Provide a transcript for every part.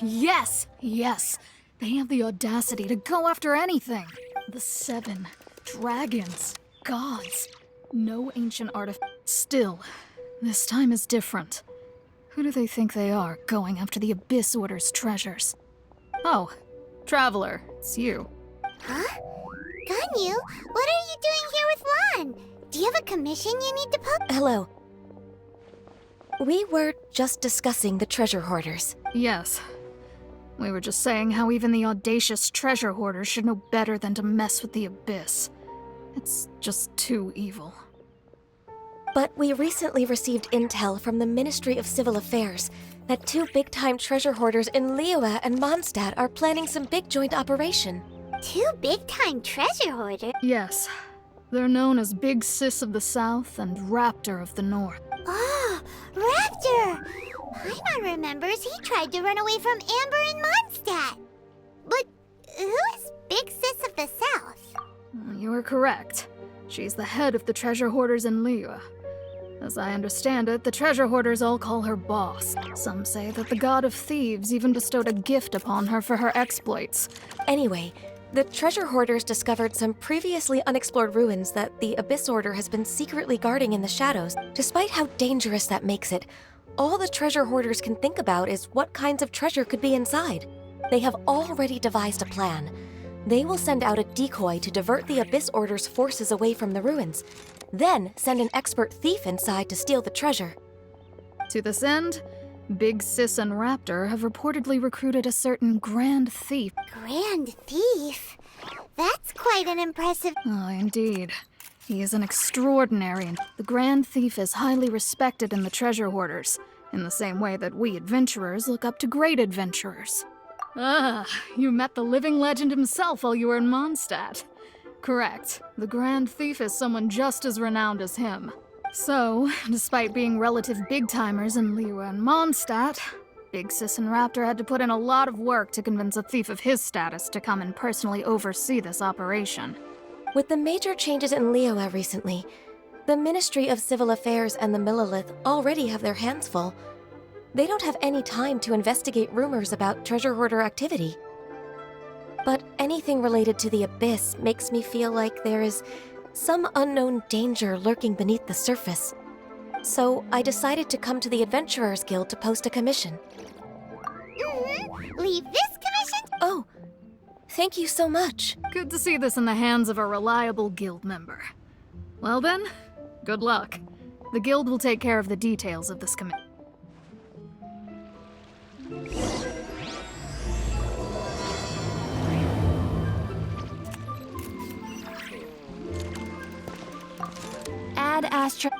Yes! Yes! They have the audacity to go after anything! The 7 dragons, gods, no ancient artifact. Still, this time is different. Who do they think they are, going after the Abyss Order's treasures? Oh, Traveler, it's you. Huh? Ganyu, what are you doing here with Lan? Do you have a commission you need to post? Hello. We were just discussing the treasure hoarders. Yes. We were just saying how even the audacious treasure hoarders should know better than to mess with the Abyss. It's just too evil. But we recently received intel from the Ministry of Civil Affairs that 2 big-time treasure hoarders in Liyue and Mondstadt are planning some big joint operation. 2 big-time treasure hoarders? Yes. They're known as Big Sis of the South and Raptor of the North. Oh, Raptor! Paimon remembers he tried to run away from Amber in Mondstadt. But who is Big Sis of the South? You are correct. She's the head of the treasure hoarders in Liyue. As I understand it, the treasure hoarders all call her boss. Some say that the god of thieves even bestowed a gift upon her for her exploits. Anyway, the treasure hoarders discovered some previously unexplored ruins that the Abyss Order has been secretly guarding in the shadows. Despite how dangerous that makes it, all the treasure hoarders can think about is what kinds of treasure could be inside. They have already devised a plan. They will send out a decoy to divert the Abyss Order's forces away from the ruins, then send an expert thief inside to steal the treasure. To this end, Big Sis and Raptor have reportedly recruited a certain Grand Thief. Grand Thief? That's quite an impressive... Oh, indeed. He is an extraordinary... The Grand Thief is highly respected in the treasure hoarders, in the same way that we adventurers look up to great adventurers. Ah, you met the living legend himself while you were in Mondstadt. Correct. The Grand Thief is someone just as renowned as him. So, despite being relative big-timers in Liyue and Mondstadt, Big Sis and Raptor had to put in a lot of work to convince a thief of his status to come and personally oversee this operation. With the major changes in Liyue recently, the Ministry of Civil Affairs and the Millelith already have their hands full. They don't have any time to investigate rumors about treasure hoarder activity. But anything related to the Abyss makes me feel like there is some unknown danger lurking beneath the surface. So I decided to come to the Adventurers Guild to post a commission. Leave this commission? Oh, thank you so much. Good to see this in the hands of a reliable guild member. Well then, good luck. The guild will take care of the details of this commission. Add Astra...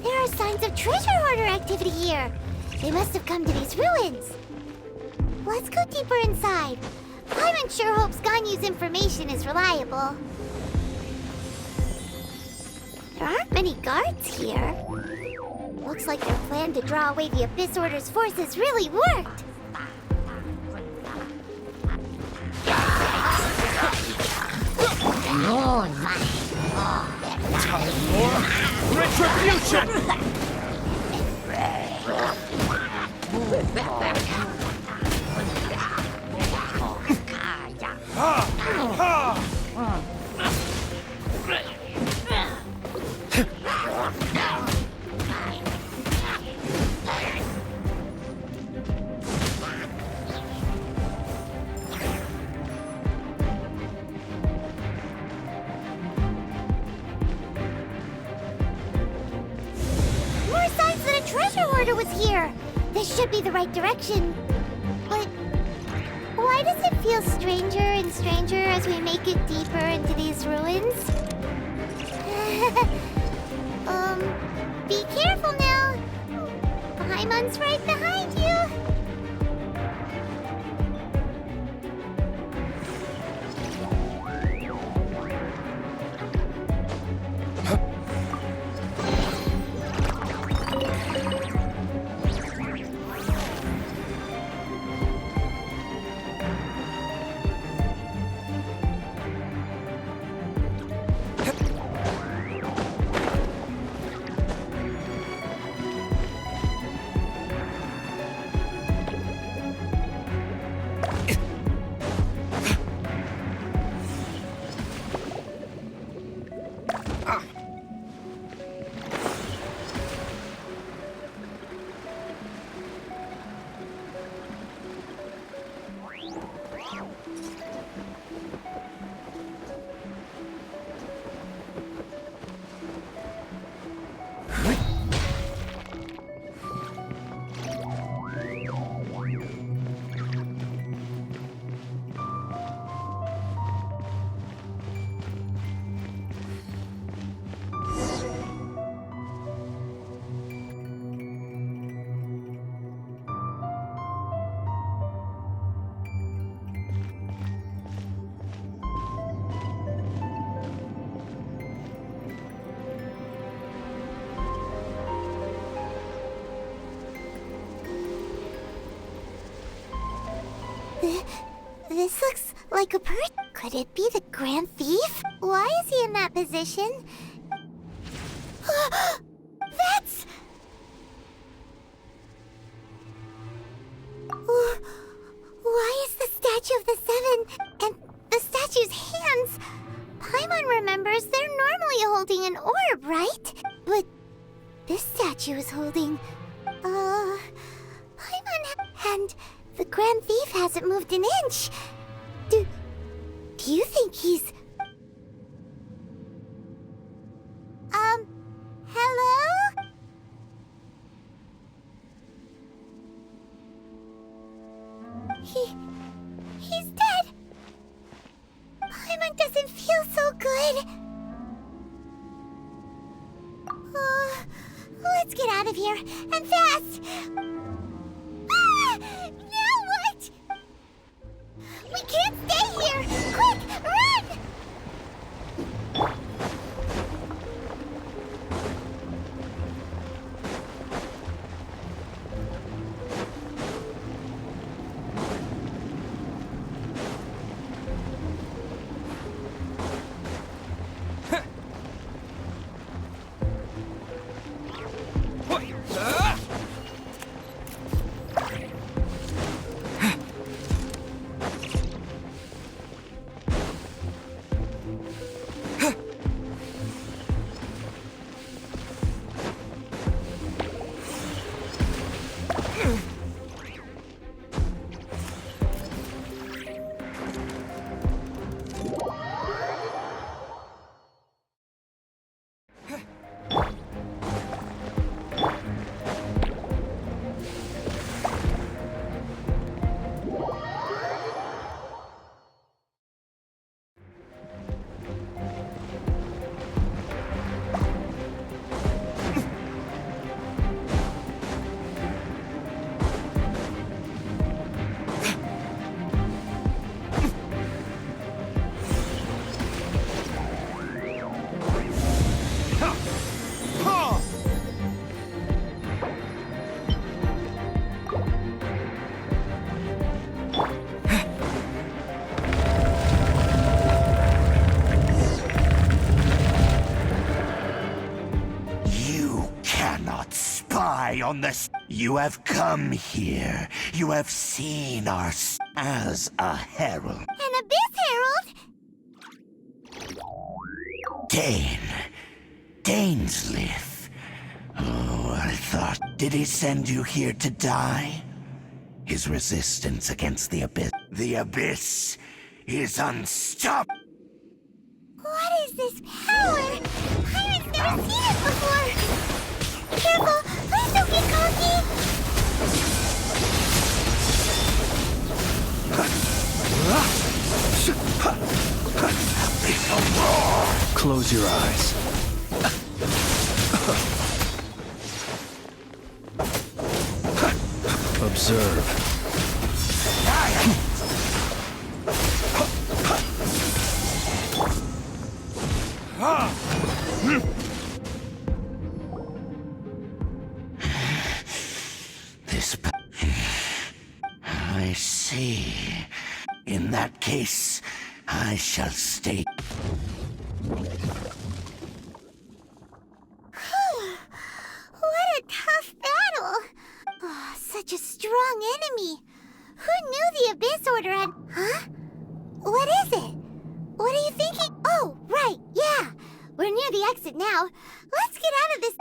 There are signs of treasure hoarder activity here. They must have come to these ruins. Let's go deeper inside. Paimon sure hopes Ganyu's information is reliable. There aren't many guards here. Looks like their plan to draw away the Abyss Order's forces really worked. Time for retribution! More signs that a treasure hoarder was here. This should be the right direction. But why does it feel stranger and stranger as we make it deeper into these ruins? Be careful now. Paimon's right behind you. This looks like a person. Could it be the Grand Thief? Why is he in that position? That's... Why is the statue of the Seven and the statue's hands? Paimon remembers they're normally holding an orb, right? But this statue is holding... Paimon and the Grand Thief hasn't moved an inch. Do you think he's... Hello? He's dead. Paimon doesn't feel so good. Let's get out of here, and fast! Ah! Now what? We can't stay here! Quick, run! on this. You have come here. You have seen us as a herald. An Abyss Herald? Dainslith. Oh, I thought. Did he send you here to die? His resistance against the Abyss. The Abyss is unstoppable. What is this power? Pirates never seen it before! Careful! Please don't get cocky! Close your eyes. Observe. I see. In that case, I shall stay. What a tough battle! Oh, such a strong enemy! Who knew the Abyss Order had... Huh? What is it? What are you thinking? Oh, right, yeah! We're near the exit now. Let's get out of this...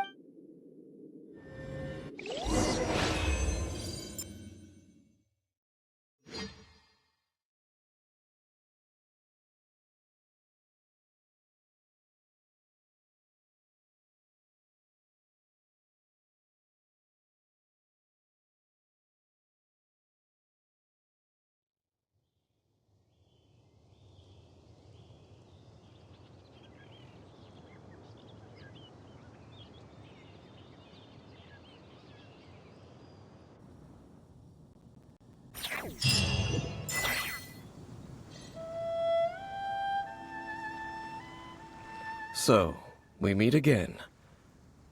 So, we meet again.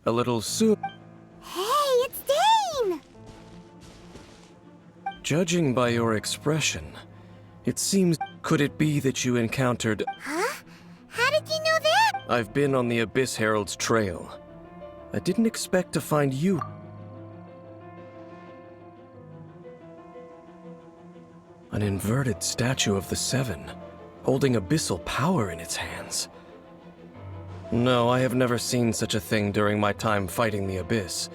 A little soon. Hey, it's Dane! Judging by your expression, it seems... Could it be that you encountered... Huh? How did you know that? I've been on the Abyss Herald's trail. I didn't expect to find you. An inverted statue of the Seven, holding abyssal power in its hands. No, I have never seen such a thing during my time fighting the Abyss.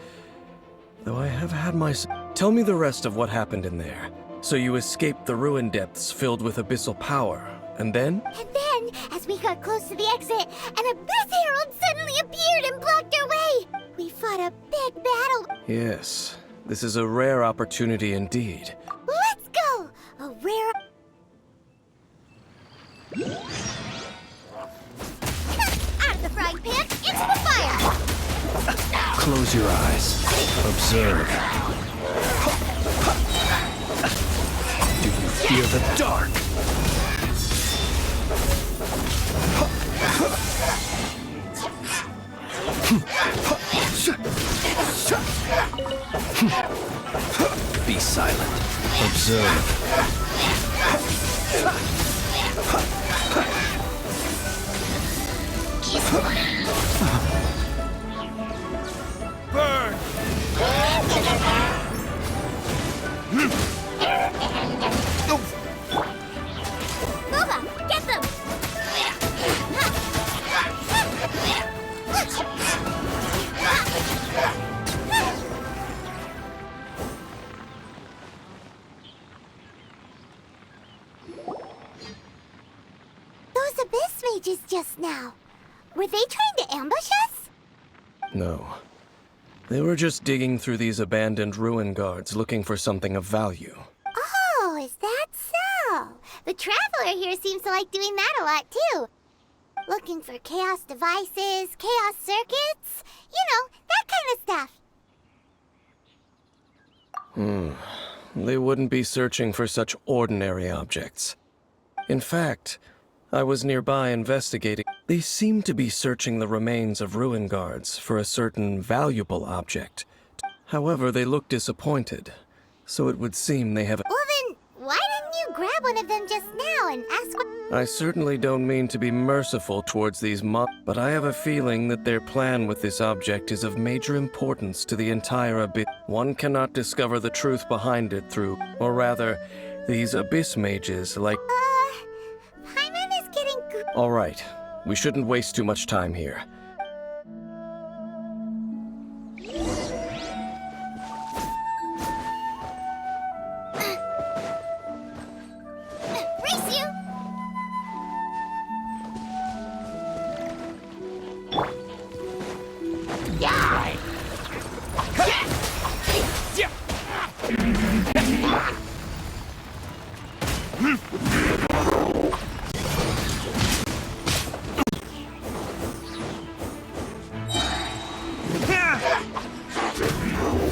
Though I have had my... Tell me the rest of what happened in there. So you escaped the ruin depths filled with abyssal power, and then? And then, as we got close to the exit, an Abyss Herald suddenly appeared and blocked our way! We fought a big battle. Yes, this is a rare opportunity indeed. Let's go! A rare... Out of the frying pan, into the fire! Close your eyes. Observe. Do you fear the dark? Be silent. Observe. Burn! Nova, get them! Those Abyss mages just now. Were they trying to ambush us? No. They were just digging through these abandoned ruin guards looking for something of value. Oh, is that so? The Traveler here seems to like doing that a lot, too. Looking for chaos devices, chaos circuits, you know, that kind of stuff. They wouldn't be searching for such ordinary objects. In fact, I was nearby investigating. They seemed to be searching the remains of ruin guards for a certain valuable object. However, they looked disappointed, so it would seem they have... Well then, why didn't you you grab one of them just now and ask what... I certainly don't mean to be merciful towards these but I have a feeling that their plan with this object is of major importance to the entire abyss. One cannot discover the truth behind it through, or rather, these abyss mages like... Paimon is getting All right, we shouldn't waste too much time here. Race you!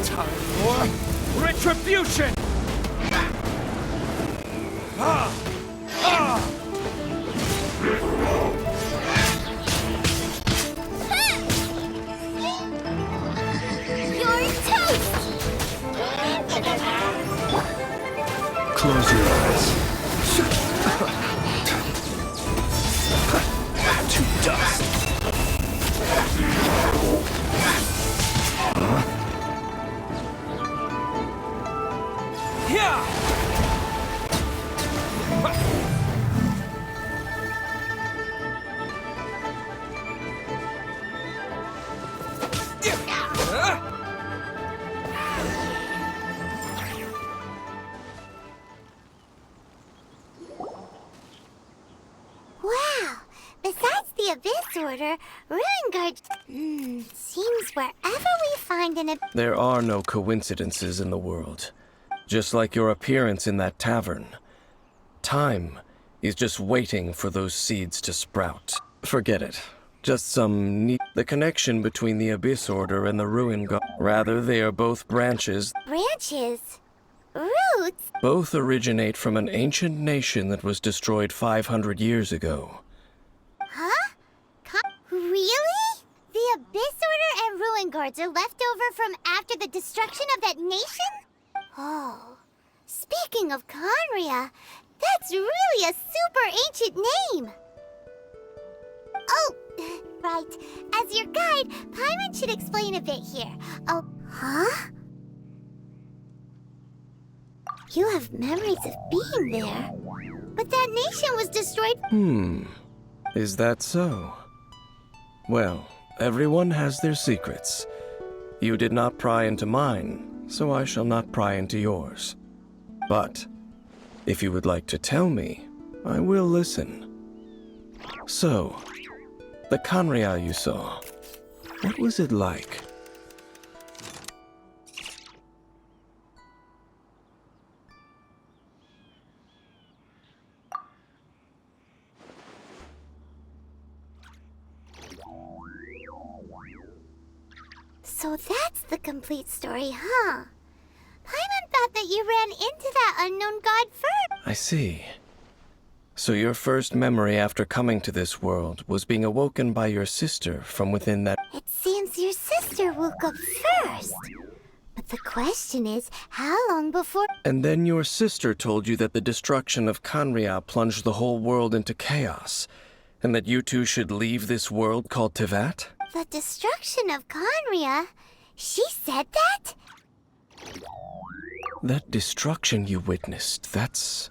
Time for retribution! You're toast! Close your eyes. To dust. Yeah! Wow! Besides the Abyss Order, Ruin Guard... seems wherever we find an Abyss... There are no coincidences in the world. Just like your appearance in that tavern. Time is just waiting for those seeds to sprout. Forget it. Just some The connection between the Abyss Order and the Ruin God. Rather, they are both branches. Branches? Roots? Both originate from an ancient nation that was destroyed 500 years ago. Huh? Really? The Abyss Order and Ruin Guards are left over from after the destruction of that nation? Oh, speaking of Conria, that's really a super ancient name! Oh, right. As your guide, Paimon should explain a bit here. Oh, huh? You have memories of being there. But that nation was destroyed... Is that so? Well, everyone has their secrets. You did not pry into mine, so I shall not pry into yours. But, if you would like to tell me, I will listen. So, the Conria you saw, what was it like? So that's the complete story, huh? Paimon thought that you ran into that unknown god first. I see. So your first memory after coming to this world was being awoken by your sister from within that... It seems your sister woke up first. But the question is, how long before... And then your sister told you that the destruction of Conria plunged the whole world into chaos, and that you two should leave this world called Tevat? The destruction of Conria? She said that? That destruction you witnessed, that's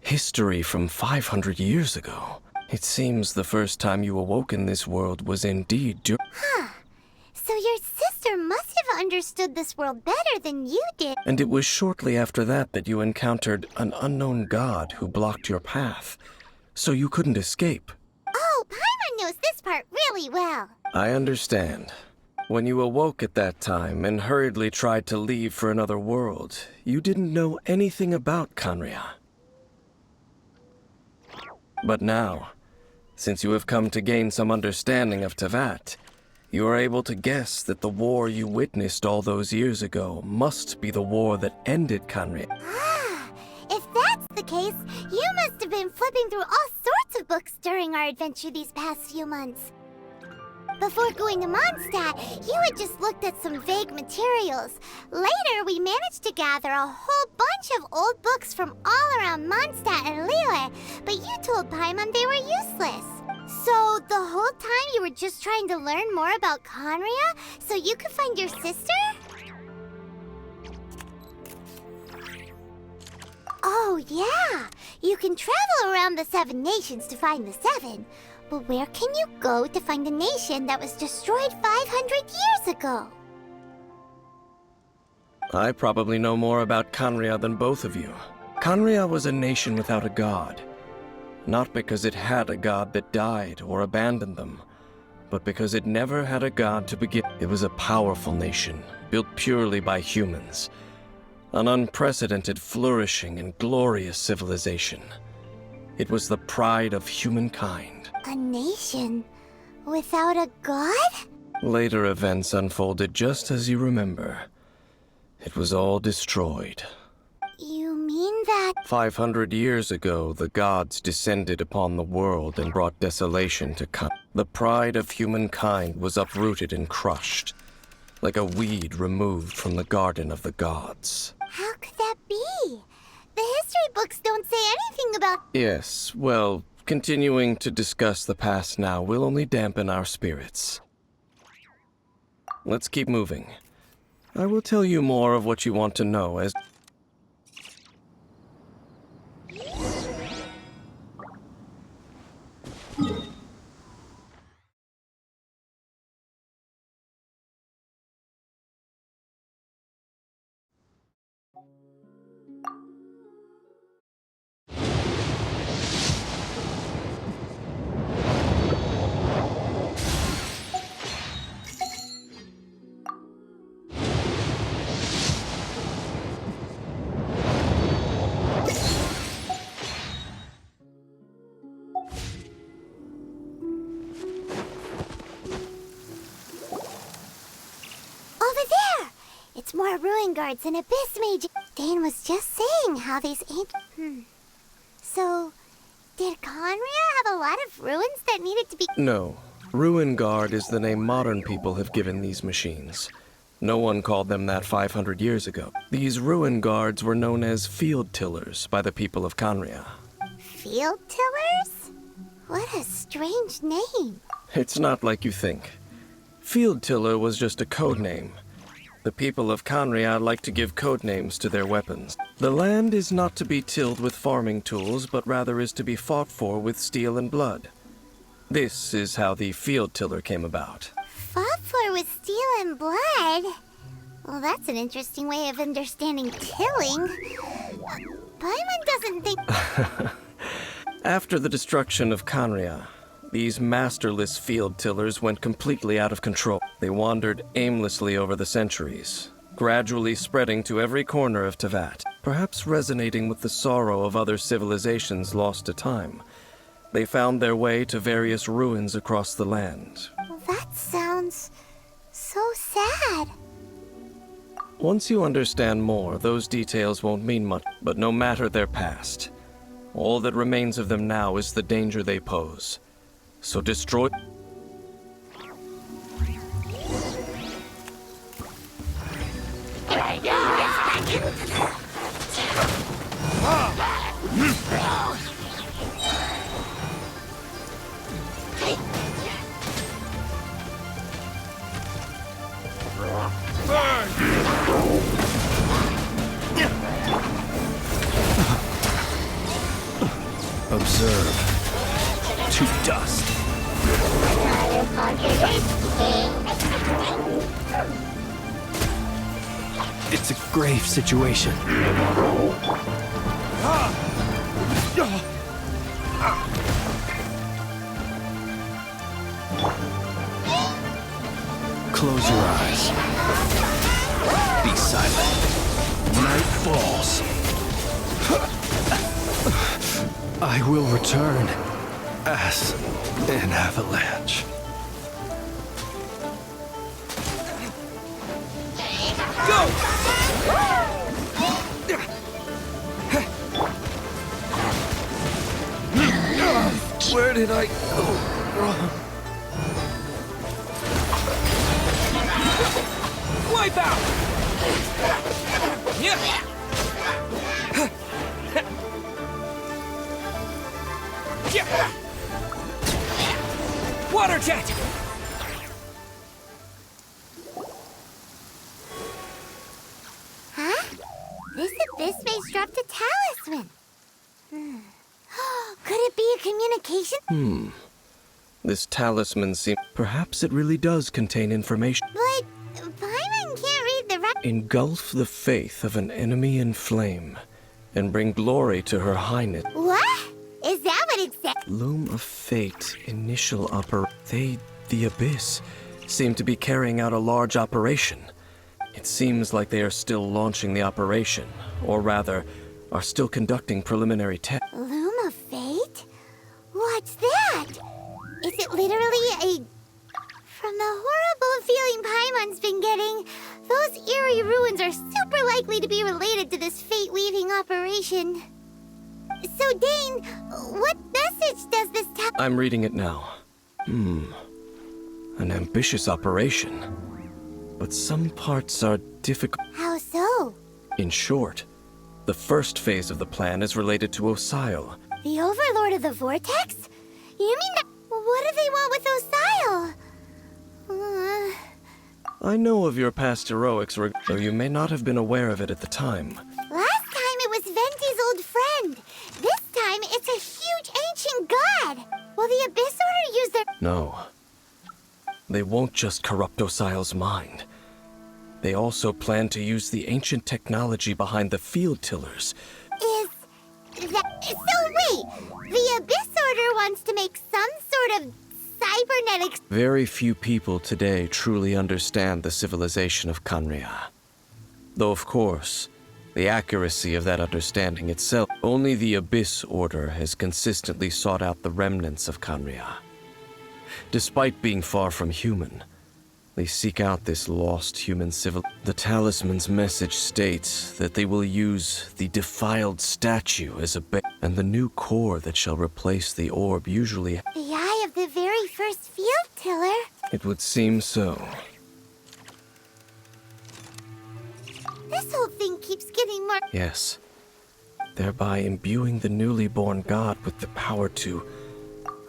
history from 500 years ago. It seems the first time you awoke in this world was indeed Huh. So your sister must have understood this world better than you did. And it was shortly after that that you encountered an unknown god who blocked your path, so you couldn't escape. Oh, Paimon knows this part really well. I understand. When you awoke at that time and hurriedly tried to leave for another world, you didn't know anything about Conria. But now, since you have come to gain some understanding of Tevat, you are able to guess that the war you witnessed all those years ago must be the war that ended Conria. Ah, if that's the case, you must have been flipping through all sorts of books during our adventure these past few months. Before going to Mondstadt, you had just looked at some vague materials. Later, we managed to gather a whole bunch of old books from all around Mondstadt and Liyue, but you told Paimon they were useless. So, the whole time you were just trying to learn more about Conria so you could find your sister? Oh, yeah! You can travel around the 7 nations to find the 7. But where can you go to find a nation that was destroyed 500 years ago? I probably know more about Conria than both of you. Conria was a nation without a god. Not because it had a god that died or abandoned them, but because it never had a god to begin. It was a powerful nation, built purely by humans. An unprecedented, flourishing, and glorious civilization. It was the pride of humankind. A nation without a god? Later events unfolded just as you remember. It was all destroyed. You mean that... 500 years ago, the gods descended upon the world and brought desolation to The pride of humankind was uprooted and crushed, like a weed removed from the garden of the gods. How could that be? The history books don't say anything about... Yes, well, continuing to discuss the past now will only dampen our spirits. Let's keep moving. I will tell you more of what you want to know as... It's more ruin guards and abyss mages. Dane was just saying how these ancient... So, did Conria have a lot of ruins that needed to be... No. Ruin Guard is the name modern people have given these machines. No one called them that 500 years ago. These Ruin Guards were known as Field Tillers by the people of Conria. Field Tillers? What a strange name. It's not like you think. Field Tiller was just a code name. The people of Conria like to give code names to their weapons. The land is not to be tilled with farming tools, but rather is to be fought for with steel and blood. This is how the Field Tiller came about. Fought for with steel and blood? Well, that's an interesting way of understanding tilling. Paimon doesn't think... After the destruction of Conria, these masterless field tillers went completely out of control. They wandered aimlessly over the centuries, gradually spreading to every corner of Teyvat, perhaps resonating with the sorrow of other civilizations lost to time. They found their way to various ruins across the land. Well, that sounds so sad. Once you understand more, those details won't mean much, but no matter their past, all that remains of them now is the danger they pose. So destroy... Observe. To dust. It's a grave situation. Close your eyes. Be silent. Night falls. I will return as an avalanche. Go! Where did I go wrong? Wipeout! Yeah. Yeah. Water jet! Huh? This abyss face dropped a talisman. Could it be a communication? This talisman seems... Perhaps it really does contain information. But Paimon can't read the Engulf the faith of an enemy in flame, and bring glory to her highness. What? Is that what it said? Loom of Fate, initial They, the Abyss, seem to be carrying out a large operation. It seems like they are still launching the operation, or rather, are still conducting preliminary tests. Loom of Fate? What's that? Is it literally a... From the horrible feeling Paimon's been getting, those eerie ruins are super likely to be related to this fate-weaving operation. So, Dane, what message does this tell? I'm reading it now. An ambitious operation. But some parts are difficult. How so? In short, the first phase of the plan is related to Osile. The Overlord of the Vortex? You mean that... What do they want with Osile? I know of your past heroics, though you may not have been aware of it at the time. Last time it was Venti's old friend. This time it's a huge ancient god. Will the Abyss Order use their... No. They won't just corrupt Osile's mind. They also plan to use the ancient technology behind the field tillers. Is that... So wait, the Abyss Order wants to make some sort of cybernetics... Very few people today truly understand the civilization of Khaenri'ah. Though of course, the accuracy of that understanding itself, only the Abyss Order has consistently sought out the remnants of Khaenri'ah. Despite being far from human, they seek out this lost human The talisman's message states that they will use the defiled statue as a and the new core that shall replace the orb usually... The eye of the very first field tiller? It would seem so. This whole thing keeps getting more... Yes. Thereby imbuing the newly born god with the power to...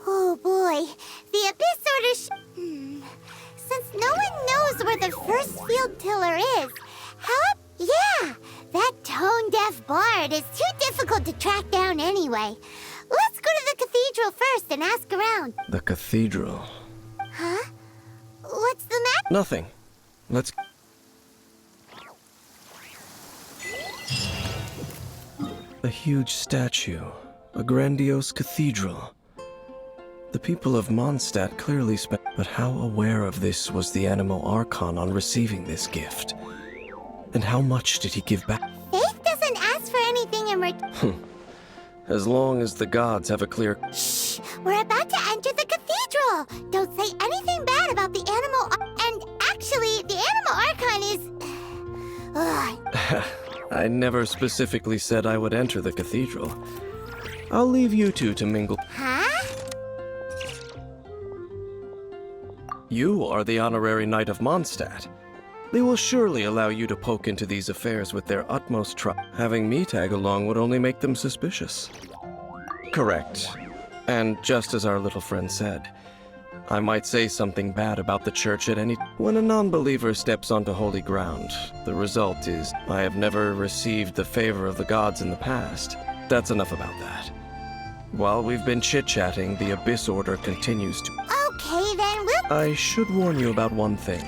Oh boy, the Abyss Order Since no one knows where the first field tiller is, yeah, that tone-deaf bard is too difficult to track down anyway. Let's go to the cathedral first and ask around. The cathedral. Huh? What's the matter? Nothing. Let's... A huge statue. A grandiose cathedral. The people of Mondstadt clearly spent... But how aware of this was the Animo Archon on receiving this gift? And how much did he give back? Faith doesn't ask for anything in return. As long as the gods have a clear... Shh! We're about to enter the cathedral! Don't say anything bad about the And actually, the Animo Archon is... I never specifically said I would enter the cathedral. I'll leave you two to mingle. Huh? You are the honorary knight of Mondstadt. They will surely allow you to poke into these affairs with their utmost trust. Having me tag along would only make them suspicious. Correct. And just as our little friend said, I might say something bad about the church at any... When a non-believer steps onto holy ground, the result is I have never received the favor of the gods in the past. That's enough about that. While we've been chit-chatting, the Abyss Order continues to... Okay, then we'll... I should warn you about one thing.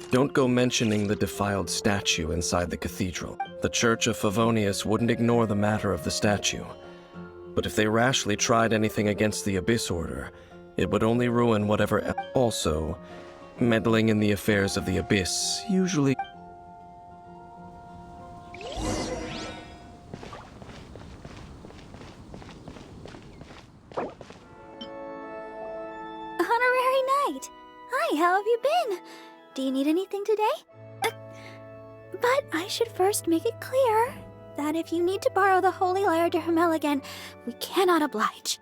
Don't go mentioning the defiled statue inside the cathedral. The Church of Favonius wouldn't ignore the matter of the statue. But if they rashly tried anything against the Abyss Order, it would only ruin whatever... Also, meddling in the affairs of the Abyss usually... Honorary Knight! Hi, how have you been? Do you need anything today? But I should first make it clear that if you need to borrow the Holy Lyre to Hermel again, we cannot oblige.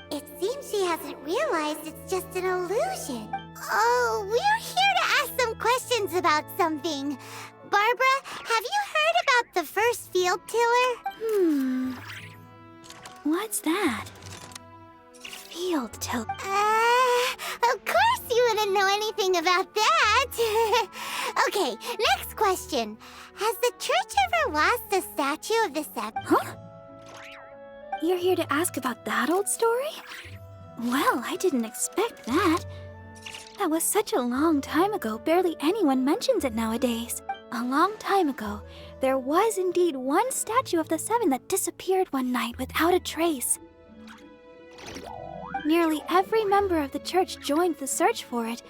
It seems she hasn't realized it's just an illusion. Oh, we're here to ask some questions about something. Barbara, have you heard about the first field tiller? What's that? Field till. Of course you wouldn't know anything about that. Okay, next question. Has the church ever lost a statue of the seven? Huh? You're here to ask about that old story? Well, I didn't expect that. That was such a long time ago, barely anyone mentions it nowadays. A long time ago, there was indeed one statue of the seven that disappeared one night without a trace. Nearly every member of the church joined the search for it.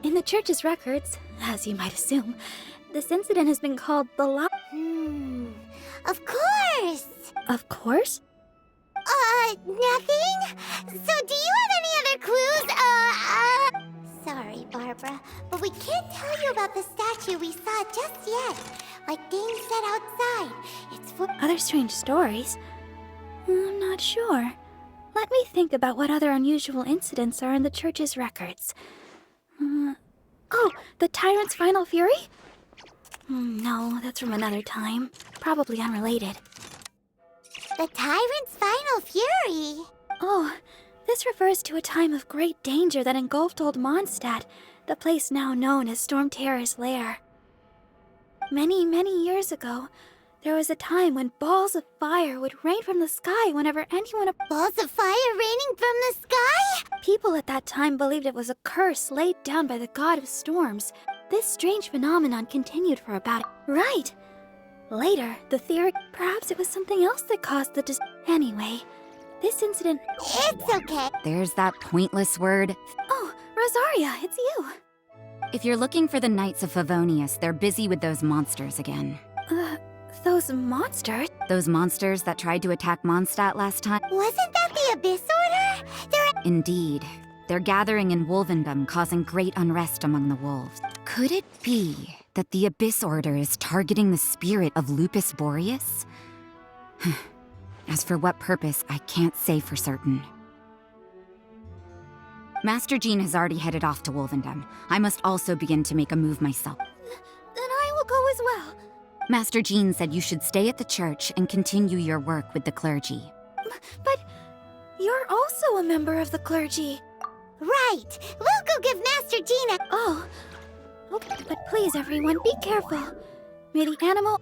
In the church's records, as you might assume, this incident has been called the Of course! Of course? Nothing? So do you have any other clues? Sorry, Barbara, but we can't tell you about the statue we saw just yet. Like Dane said outside, it's for— Other strange stories? I'm not sure. Let me think about what other unusual incidents are in the church's records. Oh, the tyrant's final fury? No, that's from another time. Probably unrelated. The tyrant's final fury? Oh, this refers to a time of great danger that engulfed old Mondstadt, the place now known as Storm Terror's lair. Many, many years ago, there was a time when balls of fire would rain from the sky whenever anyone— Balls of fire raining from the sky? People at that time believed it was a curse laid down by the god of storms. This strange phenomenon continued for about— Right! Later, the theory— Perhaps it was something else that caused the Anyway, this incident— It's okay. There's that pointless word. Oh, Rosaria, it's you! If you're looking for the Knights of Favonius, they're busy with those monsters again. Those monsters? Those monsters that tried to attack Mondstadt last time? Wasn't that the Abyss Order? Indeed. They're gathering in Wolvendom, causing great unrest among the wolves. Could it be that the Abyss Order is targeting the spirit of Lupus Boreas? As for what purpose, I can't say for certain. Master Jean has already headed off to Wolvendom. I must also begin to make a move myself. Then I will go as well. Master Jean said you should stay at the church and continue your work with the clergy. But you're also a member of the clergy. Right. We'll go give Master Jean a— Oh. Okay, but please, everyone, be careful. May the animal—